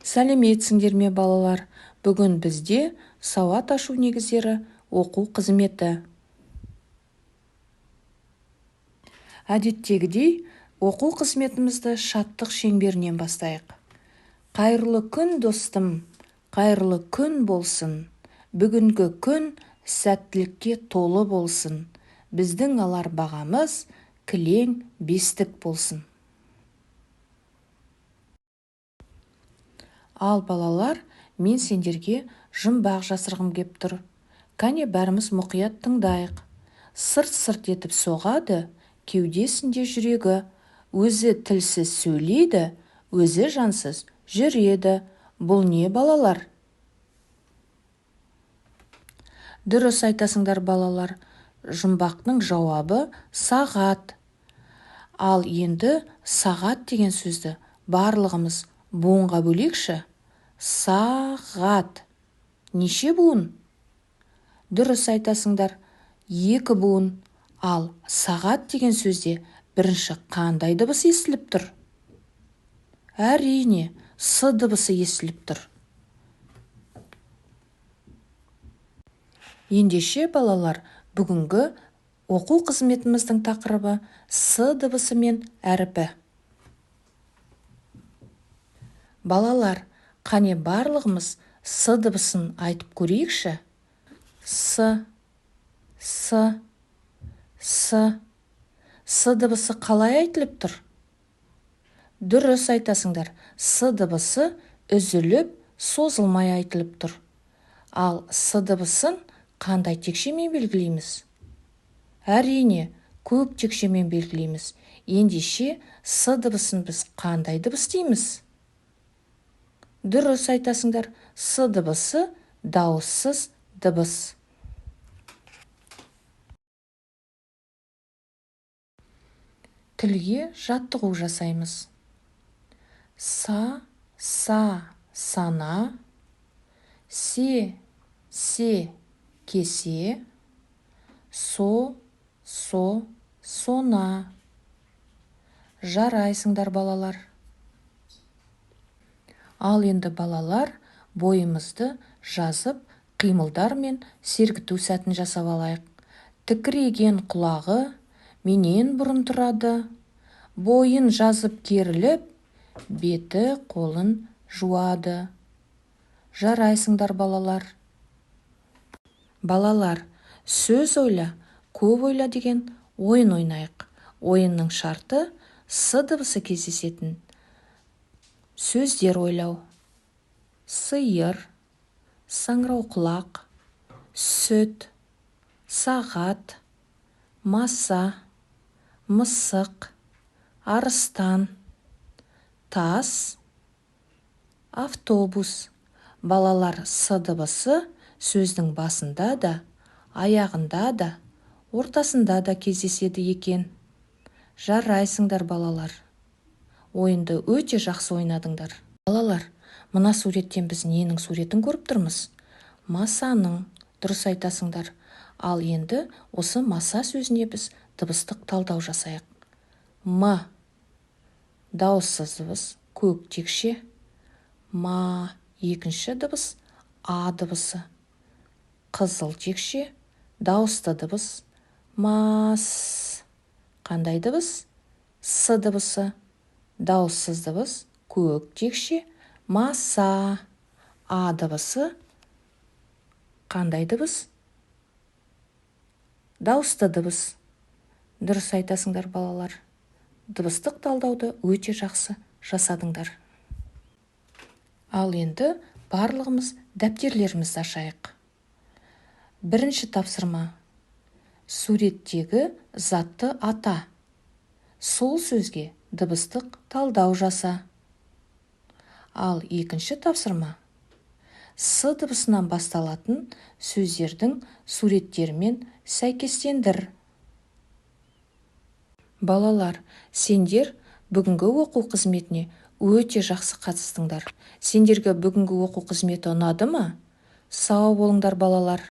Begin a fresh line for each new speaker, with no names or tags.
Сәлеметсіңдер ме балалар? Бүгін бізде сауат ашу негіздері оқу қызметі. Әдеттегідей, оқу қызметімізді шаттық шеңберінен бастайық. Қайырлы күн, достым, қайырлы күн болсын. Бүгінгі күн сәттілікке толы болсын. Біздің алар бағамыз кілең бестік болсын. Ал балалар, мен сендерге жұмбақ жасырғым кеп тұр. Кәне бәріміз мұқият тыңдайық. Сырт-сырт етіп соғады, кеудесінде жүрегі. Өзі тілсіз сөйлейді, өзі жансыз жүреді. Бұл не балалар? Дұрыс айтасыңдар балалар. Жұмбақтың жауабы сағат. Ал енді сағат деген сөзді барлығымыз буынға бөлейікші. Сағат. Неше буын? Дұрыс айтасыңдар, 2 буын. Ал сағат деген сөзде бірінші қандай дыбыс естіліп тұр? Әрине, с дыбысы естіліп тұр. Ендеше балалар, бүгінгі оқу қызметіміздің тақырыбы с дыбысы мен әріпі. Балалар, қане барлығымыз с дыбысын айтып көрейікші. С дыбысы қалай айтылып тұр? Дұрыс айтасыңдар, с дыбысы үзіліп, созылмай айтылып тұр. Ал с дыбысын қандай текшемен белгілейміз? Әрине, көк текшемен белгілейміз. Ендеше с дыбысын біз қандай дыбыс дейміз? Дұрыс айтасыңдар, с дыбысы дауыссыз дыбыс. Тілге жаттығу жасаймыз. Сана, се, кесе, сона. Жарайсыңдар балалар. Ал енді балалар, бойымызды жазып, қимылдар мен сергіту сәтін жасап алайық. Тікіреген құлағы менен бұрын тұрады. Бойын жазып керіліп, беті қолын жуады. Жарайсыңдар балалар. Балалар, сөз ойла, көп ойла деген ойын ойнайық. Ойынның шарты с дыбысы кездесетін сөздер ойлау. Сиыр, саңырауқұлақ, сүт, сағат, маса, мысық, арыстан, тас, автобус. Балалар, с дыбысы сөздің басында да, аяғында да, ортасында да кездеседі екен. Жарайсыңдар балалар. Ойынды өте жақсы ойнадыңдар. Балалар, мына суреттен біз ненің суретін көріп тұрмыз? Масаның. Дұрыс айтасыңдар. Ал енді осы маса сөзіне біз дыбыстық талдау жасайық. М. Дауыссыз дыбыс, көк текше. Ма. Екінші дыбыс, а дыбысы. Қызыл текше, дауысты дыбыс. Мас. Қандай дыбыс? С дыбысы. Дауыссыз дыбыс, көк текше. Маса. А дыбысы. Қандай дыбыс? Дауысты дыбыс. Дұрыс айтасыңдар балалар. Дыбыстық талдауды өте жақсы жасадыңдар. Ал енді барлығымыз дәптерлерімізді ашайық. Бірінші тапсырма. Суреттегі затты ата. Сол сөзге дыбыстық талдау жаса. Ал екінші тапсырма. С дыбысынан басталатын сөздердің суреттерімен сәйкестендір. Балалар, сендер бүгінгі оқу қызметіне өте жақсы қатыстыңдар. Сендерге бүгінгі оқу қызметі ұнады ма? Сау болыңдар балалар.